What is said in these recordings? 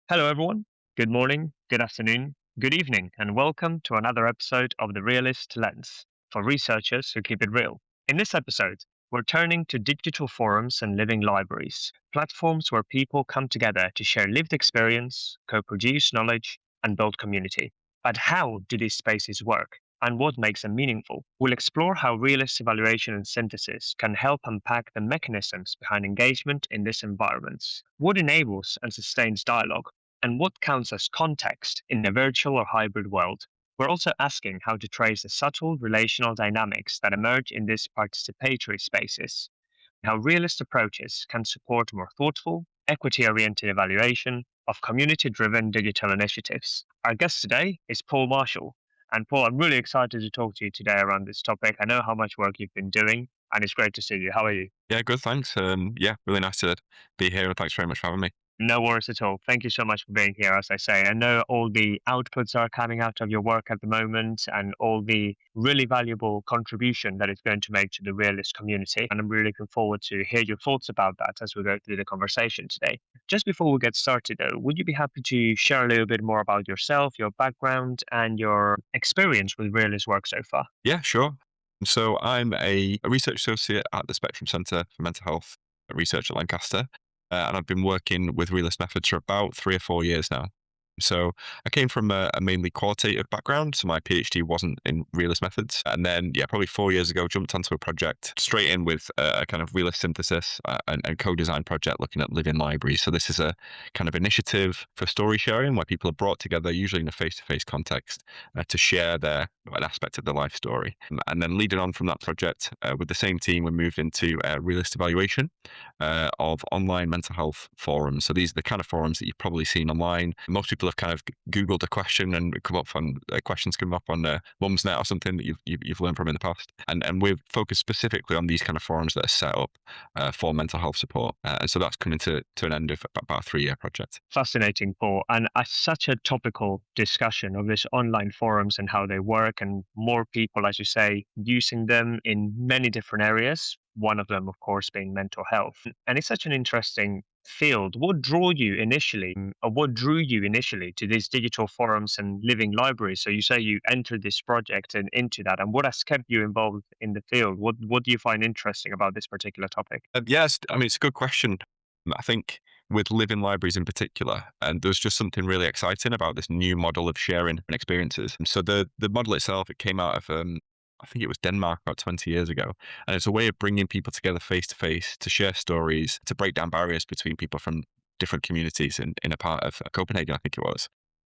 Hello, everyone. Good morning, good afternoon, good evening, and welcome to another episode of the Realist Lens for researchers who keep it real. In this episode, we're turning to digital forums and living libraries, platforms where people come together to share lived experience, co produce knowledge, and build community. But how do these spaces work? And what makes them meaningful? We'll explore how realist evaluation and synthesis can help unpack the mechanisms behind engagement in these environments. What enables and sustains dialogue? And what counts as context in a virtual or hybrid world? We're also asking how to trace the subtle relational dynamics that emerge in these participatory spaces, how realist approaches can support more thoughtful, equity oriented evaluation of community driven digital initiatives. Our guest today is Paul Marshall. And Paul, I'm really excited to talk to you today around this topic. I know how much work you've been doing, and it's great to see you. How are you? Yeah, good, thanks. Yeah, really nice to be here, and thanks very much for having me. No worries at all. Thank you so much for being here. As I say, I know all the outputs are coming out of your work at the moment and all the really valuable contribution that it's going to make to the realist community. And I'm really looking forward to hear your thoughts about that as we go through the conversation today. Just before we get started, though, would you be happy to share a little bit more about yourself, your background, and your experience with realist work so far? Yeah, sure. So I'm a research associate at the Spectrum Centre for Mental Health Research at Lancaster, and I've been working with realist methods for about 3 or 4 years now. So I came from a mainly qualitative background, so my PhD wasn't in realist methods. And then, yeah, probably 4 years ago, jumped onto a project straight in with a kind of realist synthesis and co-design project looking at living libraries. So this is a kind of initiative for story sharing where people are brought together, usually in a face-to-face context, to share an aspect of their life story. And then leading on from that project with the same team, we moved into realist evaluation of online mental health forums. So these are the kind of forums that you've probably seen online. Most people have kind of Googled a question and come up on questions come up on Mumsnet or something that you've learned from in the past. And we've focused specifically on these kind of forums that are set up for mental health support. And so that's coming to an end of about a 3 year project. Fascinating, Paul, and such a topical discussion of this online forums and how they work, and more people, as you say, using them in many different areas. One of them, of course, being mental health. And it's such an interesting field. What drew you initially to these digital forums and living libraries? So you say you entered this project and into that, and what has kept you involved in the field? What do you find interesting about this particular topic? Yes, I mean, it's a good question. I think with living libraries in particular, and there's just something really exciting about this new model of sharing and experiences. So the model itself, it came out of I think it was Denmark about 20 years ago, and it's a way of bringing people together face to face to share stories, to break down barriers between people from different communities in a part of Copenhagen, I think it was.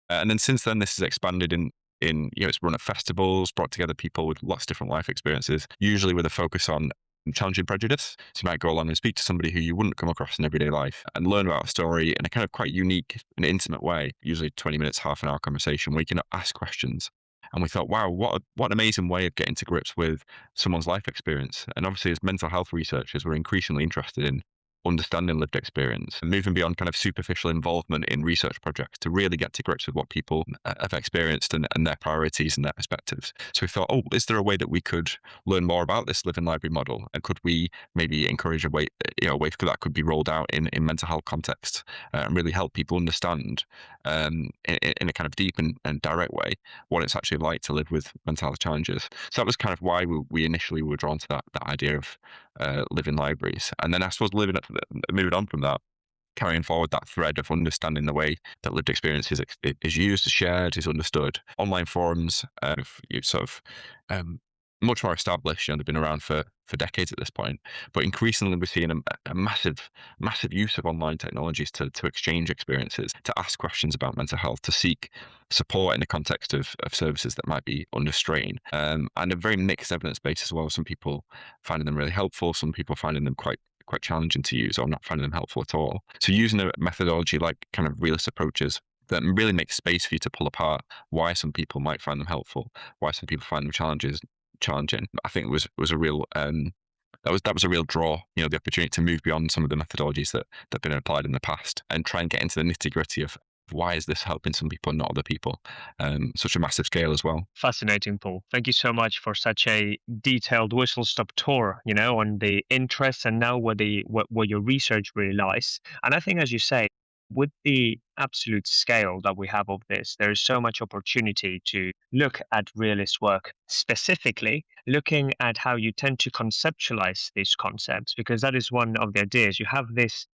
And then since then, this has expanded in it's run at festivals, brought together people with lots of different life experiences, usually with a focus on challenging prejudice. So you might go along and speak to somebody who you wouldn't come across in everyday life and learn about a story in a kind of quite unique and intimate way, usually 20 minutes, half an hour conversation where you can ask questions. And we thought, wow, what an amazing way of getting to grips with someone's life experience. And obviously, as mental health researchers, we're increasingly interested in understanding lived experience and moving beyond kind of superficial involvement in research projects to really get to grips with what people have experienced and their priorities and their perspectives. So we thought, oh, is there a way that we could learn more about this living library model? And could we maybe encourage a way that could be rolled out in mental health context and really help people understand in a kind of deep and direct way what it's actually like to live with mental health challenges. So that was kind of why we initially were drawn to that idea of living libraries. And then I suppose moving on from that, carrying forward that thread of understanding the way that lived experience is used, is shared, is understood. Online forums, sort of much more established. They've been around for decades at this point, but increasingly we're seeing a massive use of online technologies to exchange experiences, to ask questions about mental health, to seek support in the context of services that might be under strain, and a very mixed evidence base as well. Some people finding them really helpful, some people finding them quite challenging to use or not finding them helpful at all. So using a methodology like kind of realist approaches that really makes space for you to pull apart why some people might find them helpful, why some people find them challenging. I think was a real that was a real draw. The opportunity to move beyond some of the methodologies that've been applied in the past and try and get into the nitty gritty of why is this helping some people and not other people, such a massive scale as well. Fascinating, Paul. Thank you so much for such a detailed whistle stop tour, on the interests and now where your research really lies. And I think, as you say, with the absolute scale that we have of this, there is so much opportunity to look at realist work, specifically looking at how you tend to conceptualize these concepts, because that is one of the ideas. You have these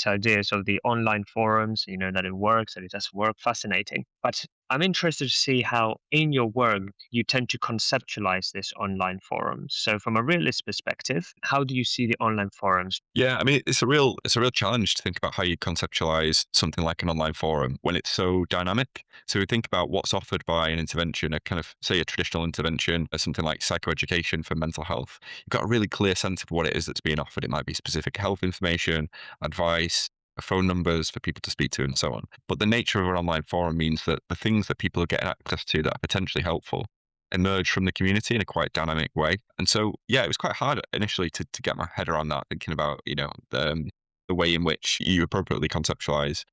ideas of the online forums, that it works, that it does work, fascinating. But I'm interested to see how in your work you tend to conceptualize this online forums. So from a realist perspective, how do you see the online forums? Yeah, I mean, it's a real challenge to think about how you conceptualize something like an online forum when it's so dynamic. So we think about what's offered by an intervention, a kind of say a traditional intervention, or something like psychoeducation for mental health. You've got a really clear sense of what it is that's being offered. It might be specific health information, advice, phone numbers for people to speak to, and so on. But the nature of an online forum means that the things that people are getting access to that are potentially helpful emerge from the community in a quite dynamic way. And so, yeah, it was quite hard initially to get my head around that, thinking about, the way in which you appropriately conceptualize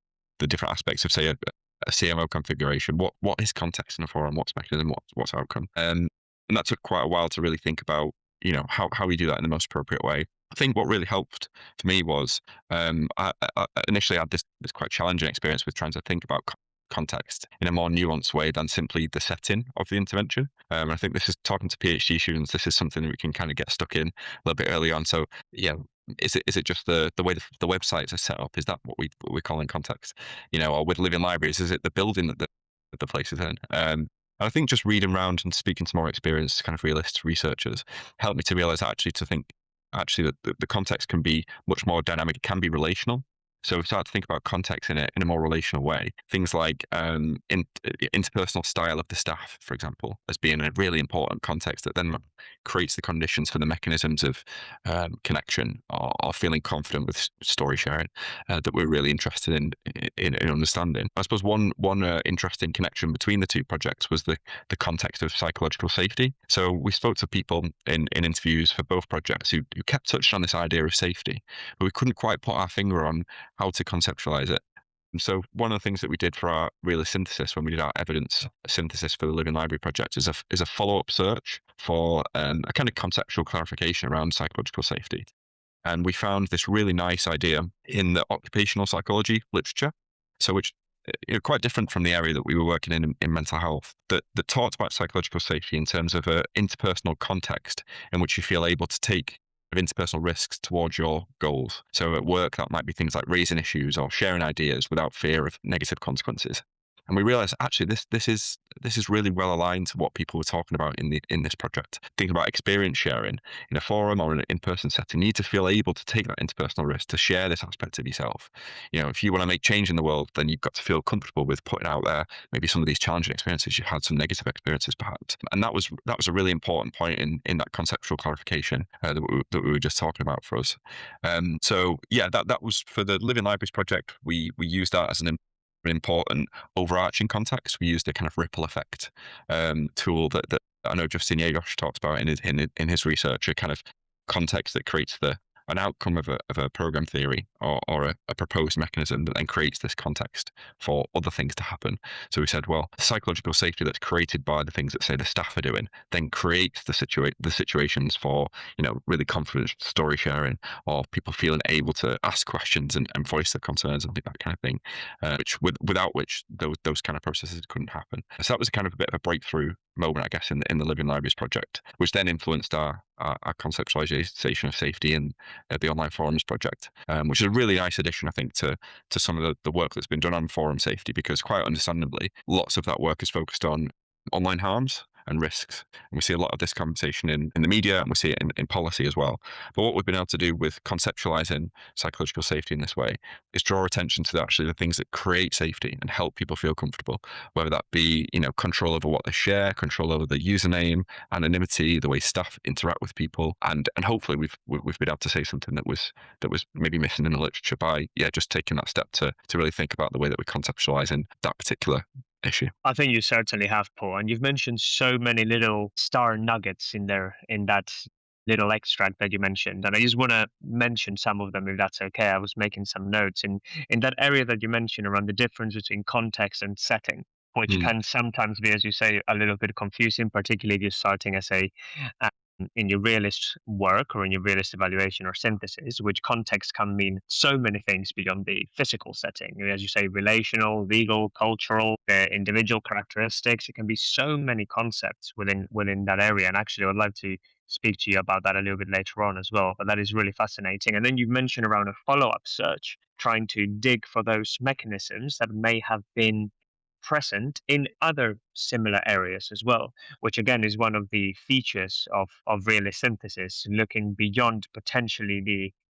the different aspects of, say, a CMO configuration. What is context in a forum? What's mechanism? What's outcome? And that took quite a while to really think about, how we do that in the most appropriate way. I think what really helped for me was I initially had this quite challenging experience with trying to think about context in a more nuanced way than simply the setting of the intervention. I think this is talking to PhD students. This is something that we can kind of get stuck in a little bit early on. So yeah, is it just the way the websites are set up? Is that what we call in context? Or with living libraries, is it the building that the place is in? And I think just reading around and speaking to more experienced kind of realist researchers helped me to realize to think actually that the context can be much more dynamic. It can be relational. So we start to think about context in a more relational way. Things like interpersonal style of the staff, for example, as being a really important context that then creates the conditions for the mechanisms of connection or feeling confident with story sharing that we're really interested in understanding. I suppose one interesting connection between the two projects was the context of psychological safety. So we spoke to people in interviews for both projects who kept touching on this idea of safety, but we couldn't quite put our finger on how to conceptualize it. And so one of the things that we did for our Realist synthesis when we did our evidence synthesis for the Living Library project is a follow-up search for a kind of conceptual clarification around psychological safety. And we found this really nice idea in the occupational psychology literature. So which quite different from the area that we were working in mental health, that talked about psychological safety in terms of an interpersonal context in which you feel able to take of interpersonal risks towards your goals. So at work, that might be things like raising issues or sharing ideas without fear of negative consequences. And we realized actually this is really well aligned to what people were talking about in this project. Thinking about experience sharing in a forum or in an in-person setting, you need to feel able to take that interpersonal risk to share this aspect of yourself. If you want to make change in the world, then you've got to feel comfortable with putting out there maybe some of these challenging experiences you've had, some negative experiences perhaps. And that was a really important point in that conceptual clarification that we were just talking about for us. So yeah, that was for the Living Libraries project. We used that as an important overarching context. We used a kind of ripple effect tool that I know Justin Yagosh talks about in his research, a kind of context that creates an outcome of a program theory or a proposed mechanism that then creates this context for other things to happen. So we said, well, psychological safety that's created by the things that, say, the staff are doing then creates the situations for, really confident story sharing or people feeling able to ask questions and voice their concerns and that kind of thing, without which those kind of processes couldn't happen. So that was kind of a bit of a breakthrough moment, I guess, in the Living Libraries project, which then influenced our conceptualization of safety in the online forums project, which is a really nice addition, I think, to some of the work that's been done on forum safety, because quite understandably, lots of that work is focused on online harms and risks. And we see a lot of this conversation in the media, and we see it in policy as well. But what we've been able to do with conceptualizing psychological safety in this way is draw attention to actually the things that create safety and help people feel comfortable, whether that be, control over what they share, control over the username, anonymity, the way staff interact with people. And hopefully we've been able to say something that was maybe missing in the literature by, just taking that step to really think about the way that we conceptualize in that particular issue. I think you certainly have, Paul, and you've mentioned so many little star nuggets in there in that little extract that you mentioned, and I just want to mention some of them if that's okay. I was making some notes in that area that you mentioned around the difference between context and setting, which Mm, can sometimes be, as you say, a little bit confusing, particularly if you're starting as a in your realist work or in your realist evaluation or synthesis, which context can mean so many things beyond the physical setting. As you say, relational, legal, cultural, individual characteristics. It can be so many concepts within that area. And actually, I'd love to speak to you about that a little bit later on as well. But that is really fascinating. And then you mentioned around a follow-up search, trying to dig for those mechanisms that may have been present in other similar areas as well, which again is one of the features of realist synthesis, looking beyond potentially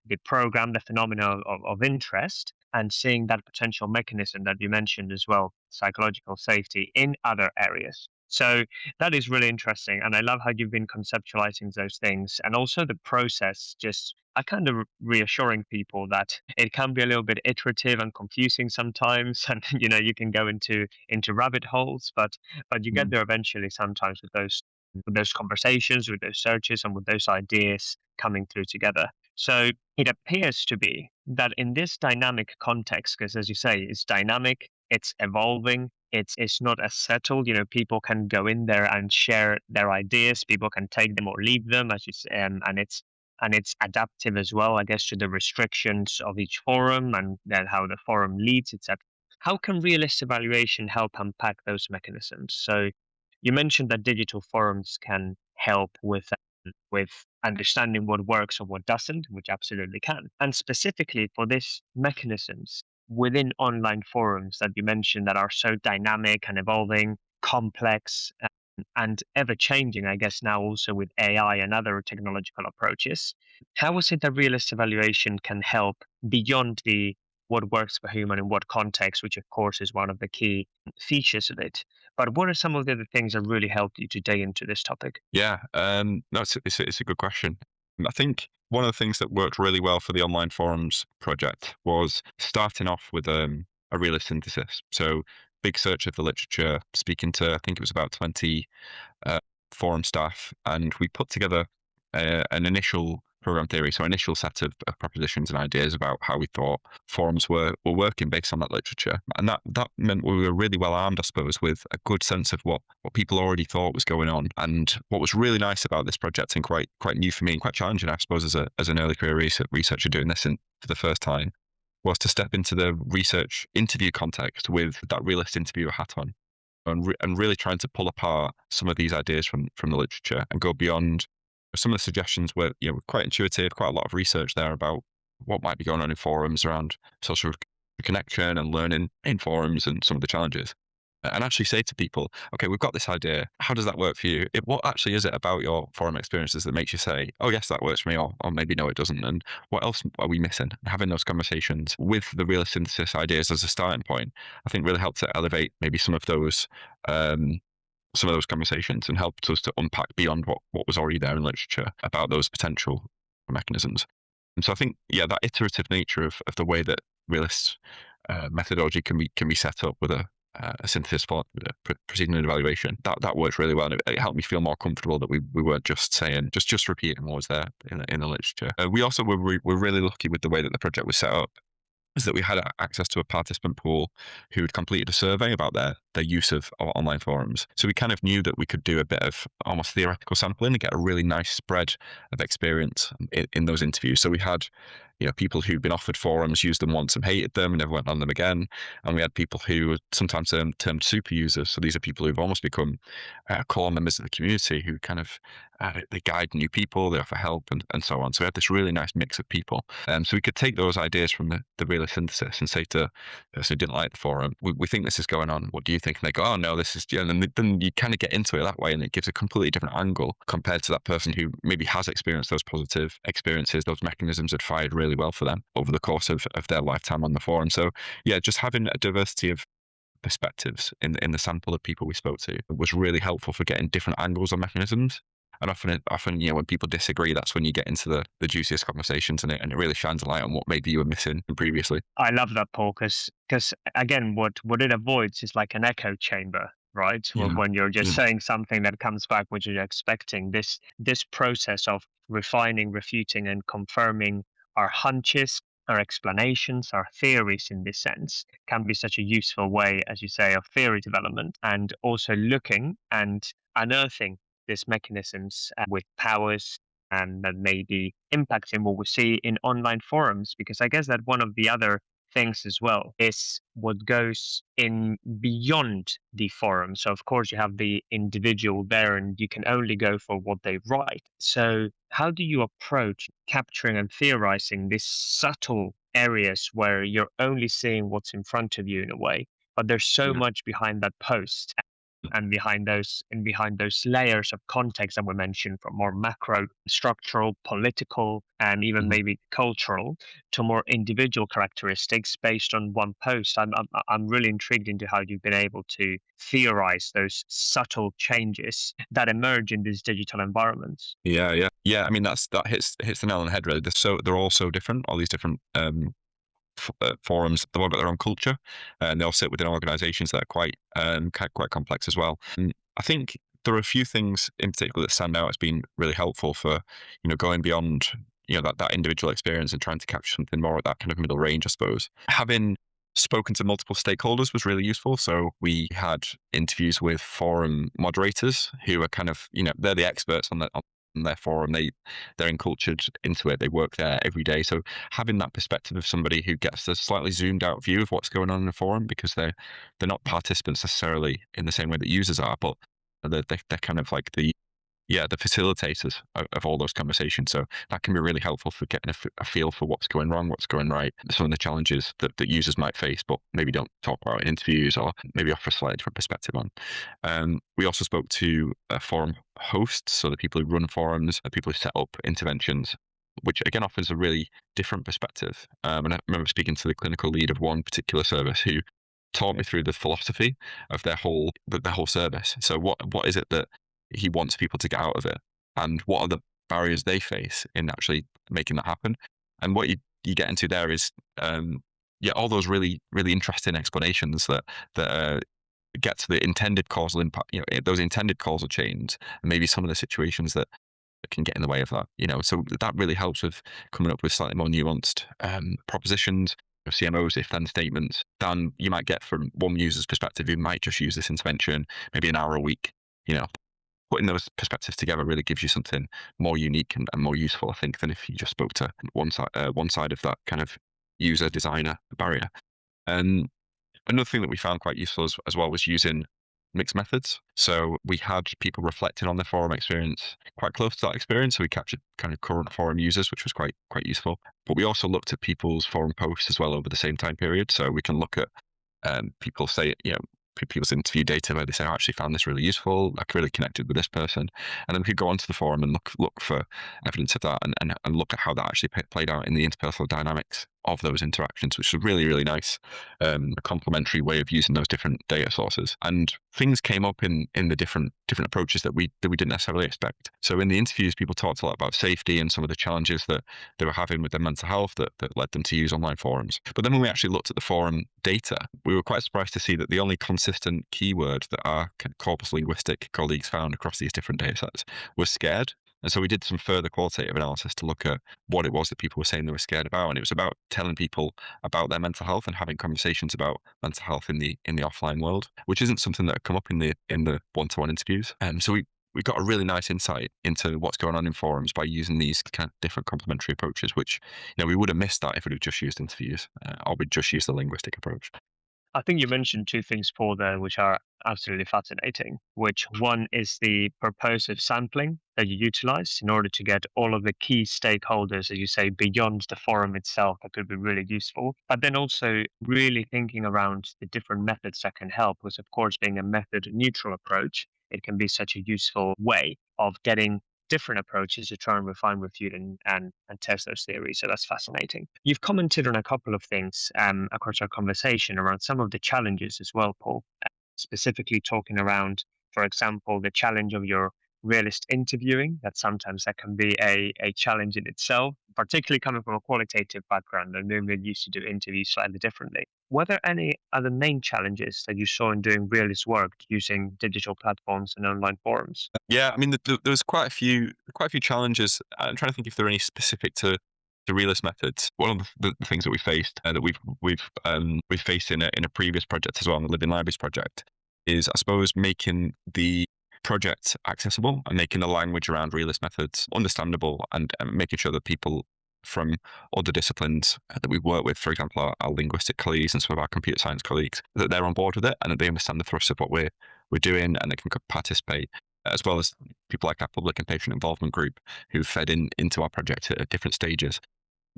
the program, the phenomena of interest, and seeing that potential mechanism that you mentioned as well, psychological safety in other areas. So that is really interesting. And I love how you've been conceptualizing those things and also the process, just I kind of reassuring people that it can be a little bit iterative and confusing sometimes. And you can go into rabbit holes, but you get Mm. there eventually sometimes with those conversations, with those searches, and with those ideas coming through together. So it appears to be that in this dynamic context, because as you say, it's dynamic, it's evolving, it's not as settled. People can go in there and share their ideas. People can take them or leave them, as you say, and it's adaptive as well, I guess, to the restrictions of each forum and then how the forum leads, etc. How can realist evaluation help unpack those mechanisms? So you mentioned that digital forums can help with understanding what works or what doesn't, which absolutely can. And specifically for these mechanisms within online forums that you mentioned that are so dynamic and evolving, complex, and ever changing, I guess, now also with AI and other technological approaches. How is it that realist evaluation can help beyond the what works for whom and in what context, which of course is one of the key features of it? But what are some of the other things that really helped you to dig into this topic? Yeah, no, it's a good question. I think one of the things that worked really well for the online forums project was starting off with a realist synthesis. So big search of the literature, speaking to I think it was about 20 uh, forum staff, and we put together an initial program theory, so initial set of propositions and ideas about how we thought forums were working based on that literature, and that meant we were really well armed, I suppose, with a good sense of what people already thought was going on. And what was really nice about this project, and quite new for me, and quite challenging, I suppose, as an early career researcher doing this for the first time, was to step into the research interview context with that realist interviewer hat on and really trying to pull apart some of these ideas from the literature and go beyond. Some of the suggestions were quite intuitive, quite a lot of research there about what might be going on in forums around social connection and learning in forums and some of the challenges. And actually say to people, okay, we've got this idea. How does that work for you? What actually is it about your forum experiences that makes you say, oh, yes, that works for me, or maybe no, it doesn't? And what else are we missing? Having those conversations with the realist synthesis ideas as a starting point, I think really helped to elevate maybe um, some of those conversations and helped us to unpack beyond what was already there in literature about those potential mechanisms. And so I think, yeah, that iterative nature of the way that realist methodology can be set up with a synthesis for proceeding an evaluation, that works really well. And it helped me feel more comfortable that we weren't just saying, just repeating what was there in the literature. We also were really lucky with the way that the project was set up, is that we had access to a participant pool who had completed a survey about their use of online forums. So we kind of knew that we could do a bit of almost theoretical sampling and get a really nice spread of experience in those interviews. So we had people who'd been offered forums, used them once and hated them and never went on them again. And we had people who were sometimes termed super users. So these are people who've almost become core members of the community who kind of they guide new people, they offer help, and so on. So we had this really nice mix of people. So we could take those ideas from the realist synthesis and say to the person who didn't like the forum, we think this is going on. What do you think? And they go, oh, no, this is, and then you kind of get into it that way, and it gives a completely different angle compared to that person who maybe has experienced those positive experiences. Those mechanisms had fired really well for them over the course of their lifetime on the forum. So yeah, just having a diversity of perspectives in the sample of people we spoke to was really helpful for getting different angles on mechanisms. And often, when people disagree, that's when you get into the juiciest conversations, and it really shines a light on what maybe you were missing previously. I love that, Paul, because again, what it avoids is like an echo chamber, right? Yeah. When you're just Yeah. saying something that comes back which you're expecting. This process of refining, refuting, and confirming our hunches, our explanations, our theories in this sense can be such a useful way, as you say, of theory development and also looking and unearthing these mechanisms with powers and that may be impacting what we see in online forums. Because I guess that one of the other things as well is what goes in beyond the forum. So of course you have the individual there and you can only go for what they write. So how do you approach capturing and theorizing these subtle areas where you're only seeing what's in front of you in a way, but there's so Yeah. much behind that post and behind those layers of context that we mentioned, from more macro structural, political, and even Mhm. maybe cultural to more individual characteristics based on one post. I'm really intrigued into how you've been able to theorize those subtle changes that emerge in these digital environments. Yeah, yeah, yeah. I mean, that hits the nail on the head. Really, they're all so different. All these different forums, they've all got their own culture, and they all sit within organisations that are quite complex as well. And I think there are a few things in particular that stand out as being really helpful for going beyond that individual experience and trying to capture something more at that kind of middle range, I suppose. Having spoken to multiple stakeholders was really useful. So we had interviews with forum moderators who are kind of, they're the experts on their forum. They're encultured into it. They work there every day. So having that perspective of somebody who gets a slightly zoomed out view of what's going on in a forum, because they're not participants necessarily in the same way that users are, but they're kind of like the facilitators of all those conversations. So that can be really helpful for getting a feel for what's going wrong, what's going right, some of the challenges that users might face, but maybe don't talk about in interviews, or maybe offer a slightly different perspective on. We also spoke to forum hosts, so the people who run forums, the people who set up interventions, which again offers a really different perspective. And I remember speaking to the clinical lead of one particular service who taught me through the philosophy of their whole service. So what is it that he wants people to get out of it, and what are the barriers they face in actually making that happen? And what you get into there is all those really really interesting explanations that get to the intended causal impact, those intended causal chains, and maybe some of the situations that can get in the way of that. So that really helps with coming up with slightly more nuanced propositions, CMOs, if then statements, than you might get from one user's perspective who might just use this intervention maybe an hour a week. Putting those perspectives together really gives you something more unique and more useful, I think, than if you just spoke to one side of that kind of user designer barrier. And another thing that we found quite useful as well was using mixed methods. So we had people reflecting on their forum experience quite close to that experience. So we captured kind of current forum users, which was quite useful. But we also looked at people's forum posts as well over the same time period. So we can look at people say, people's interview data where they say, I actually found this really useful. I really connected with this person. And then we could go onto the forum and look for evidence of that and look at how that actually played out in the interpersonal dynamics of those interactions, which is really, really nice. A complementary way of using those different data sources. And things came up in the different approaches that we didn't necessarily expect. So in the interviews, people talked a lot about safety and some of the challenges that they were having with their mental health that led them to use online forums. But then when we actually looked at the forum data, we were quite surprised to see that the only consistent keyword that our corpus linguistic colleagues found across these different data sets was scared. And so we did some further qualitative analysis to look at what it was that people were saying they were scared about. And it was about telling people about their mental health and having conversations about mental health in the offline world, which isn't something that had come up in the one-to-one interviews. So we got a really nice insight into what's going on in forums by using these kind of different complementary approaches, which we would have missed that if we'd have just used interviews or we'd just used the linguistic approach. I think you mentioned two things, Paul, there, which are absolutely fascinating. Which one is the purposive sampling that you utilize in order to get all of the key stakeholders, as you say, beyond the forum itself. That could be really useful. But then also really thinking around the different methods that can help, because of course, being a method neutral approach, it can be such a useful way of getting different approaches to try and refine, refute, and test those theories. So that's fascinating. You've commented on a couple of things across our conversation around some of the challenges as well, Paul, specifically talking around, for example, the challenge of your realist interviewing, that sometimes that can be a challenge in itself, particularly coming from a qualitative background and normally used to do interviews slightly differently. Were there any other main challenges that you saw in doing realist work using digital platforms and online forums? Yeah, I mean, there was quite a few challenges. I'm trying to think if there are any specific to the realist methods. One of the things that we faced that we've faced in a previous project as well, on the Living Libraries project, is I suppose making the project accessible and making the language around realist methods understandable, and making sure that people from other disciplines that we work with, for example, our linguistic colleagues and some of our computer science colleagues, that they're on board with it and that they understand the thrust of what we're doing and they can participate, as well as people like our public and patient involvement group who fed into our project at different stages.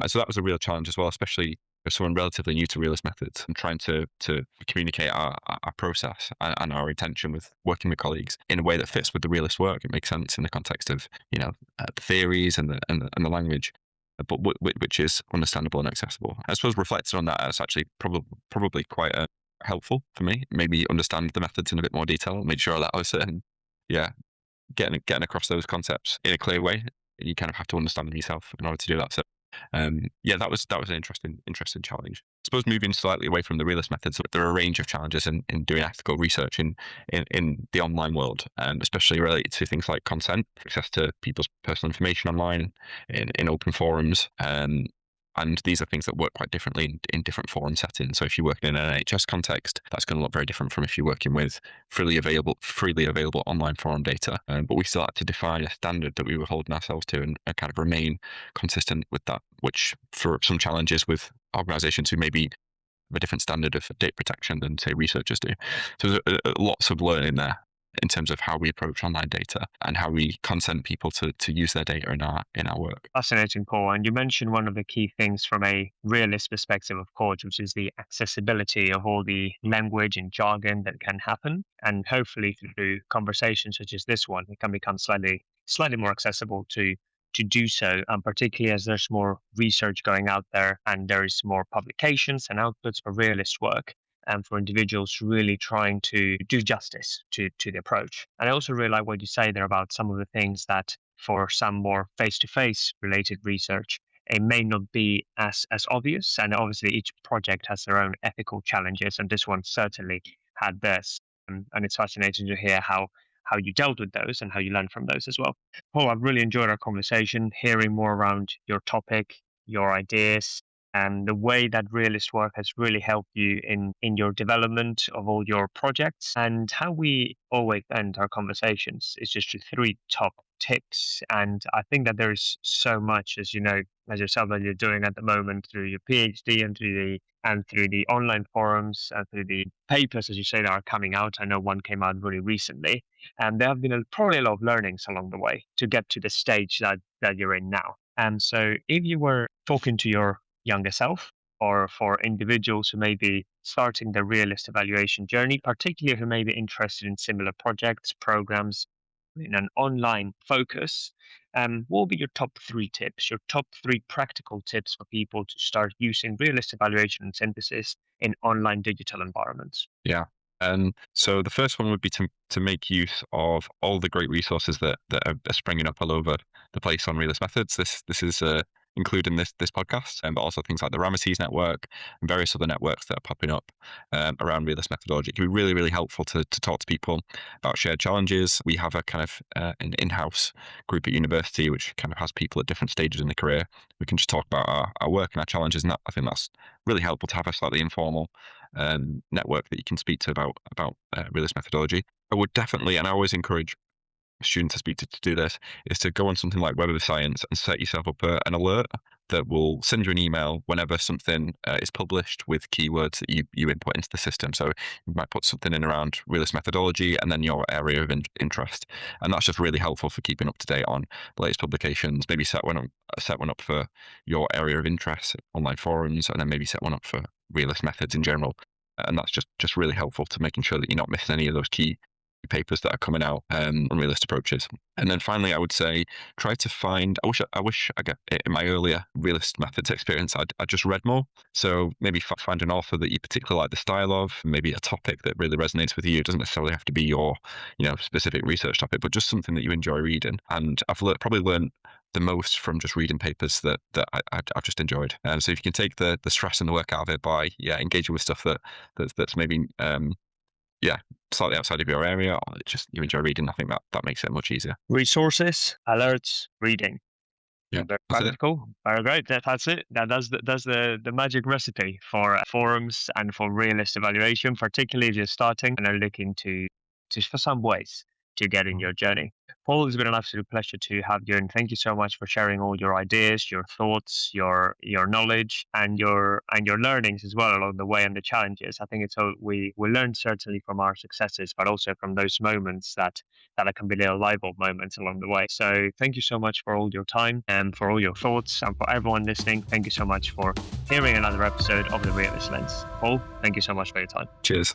So that was a real challenge as well, especially for someone relatively new to realist methods and trying to communicate our process and our intention with working with colleagues in a way that fits with the realist work. It makes sense in the context of the theories and the language, but which is understandable and accessible. I suppose reflecting on that, it's actually probably quite helpful for me. Maybe understand the methods in a bit more detail, make sure that I was yeah getting across those concepts in a clear way. You kind of have to understand them yourself in order to do that. So that was an interesting challenge. I suppose moving slightly away from the realist methods, there are a range of challenges in doing ethical research in the online world, especially related to things like consent, access to people's personal information online in open forums. And these are things that work quite differently in different forum settings. So if you're working in an NHS context, that's going to look very different from if you're working with freely available online forum data. But we still had to define a standard that we were holding ourselves to and kind of remain consistent with that, which for some challenges with organizations who maybe have a different standard of data protection than, say, researchers do. So there's lots of learning there in terms of how we approach online data and how we consent people to use their data in our work. Fascinating, Paul. And you mentioned one of the key things from a realist perspective, of course, which is the accessibility of all the language and jargon that can happen. And hopefully through conversations such as this one, it can become slightly more accessible to do so, particularly as there's more research going out there and there is more publications and outputs for realist work and for individuals really trying to do justice to the approach. And I also really like what you say there about some of the things that for some more face-to-face related research, it may not be as obvious. And obviously each project has their own ethical challenges, and this one certainly had this. And it's fascinating to hear how you dealt with those and how you learned from those as well. Paul, I've really enjoyed our conversation, hearing more around your topic, your ideas, and the way that realist work has really helped you in your development of all your projects. And how we always end our conversations is just with three top tips. And I think that there's so much, as you know, as yourself, that you're doing at the moment through your PhD and through the online forums and through the papers, as you say, that are coming out. I know one came out really recently, and there have been probably a lot of learnings along the way to get to the stage that you're in now. And so, if you were talking to your younger self, or for individuals who may be starting the realist evaluation journey, particularly who may be interested in similar projects, programs in an online focus, what will be your top three tips, your top three practical tips for people to start using realist evaluation and synthesis in online digital environments? Yeah. So the first one would be to make use of all the great resources that are springing up all over the place on realist methods. This is including this podcast, but also things like the Ramesses network and various other networks that are popping up around realist methodology. It can be really, really helpful to talk to people about shared challenges. We have a kind of an in-house group at university, which kind of has people at different stages in the career. We can just talk about our work and our challenges, and I think that's really helpful to have a slightly informal network that you can speak to about realist methodology. I would definitely, and I always encourage students to speak to do this, is to go on something like Web of Science and set yourself up an alert that will send you an email whenever something is published with keywords that you input into the system. So you might put something in around realist methodology and then your area of interest. And that's just really helpful for keeping up to date on the latest publications. Maybe set one up for your area of interest, online forums, and then maybe set one up for realist methods in general. And that's just really helpful to making sure that you're not missing any of those key papers that are coming out on realist approaches. And then finally, I would say try to find. I wish I got in my earlier realist methods experience, I just read more. So maybe find an author that you particularly like the style of, maybe a topic that really resonates with you. It doesn't necessarily have to be your specific research topic, but just something that you enjoy reading. And I've probably learned the most from just reading papers that I've just enjoyed. And so if you can take the stress and the work out of it by engaging with stuff that's maybe slightly outside of your area, or just you enjoy reading, I think that makes it much easier. Resources, alerts, reading. Yeah, Very practical. Very great. That's it. That's the magic recipe for forums and for realist evaluation, particularly if you're starting and are looking to for some ways to get in your journey. Paul, it's been an absolute pleasure to have you, and thank you so much for sharing all your ideas, your thoughts, your knowledge, and your learnings as well along the way, and the challenges. I think it's all we learn certainly from our successes, but also from those moments that can be little light bulb moments along the way. So thank you so much for all your time and for all your thoughts, and for everyone listening. Thank you so much for hearing another episode of the Realist Lens. Paul, thank you so much for your time. Cheers.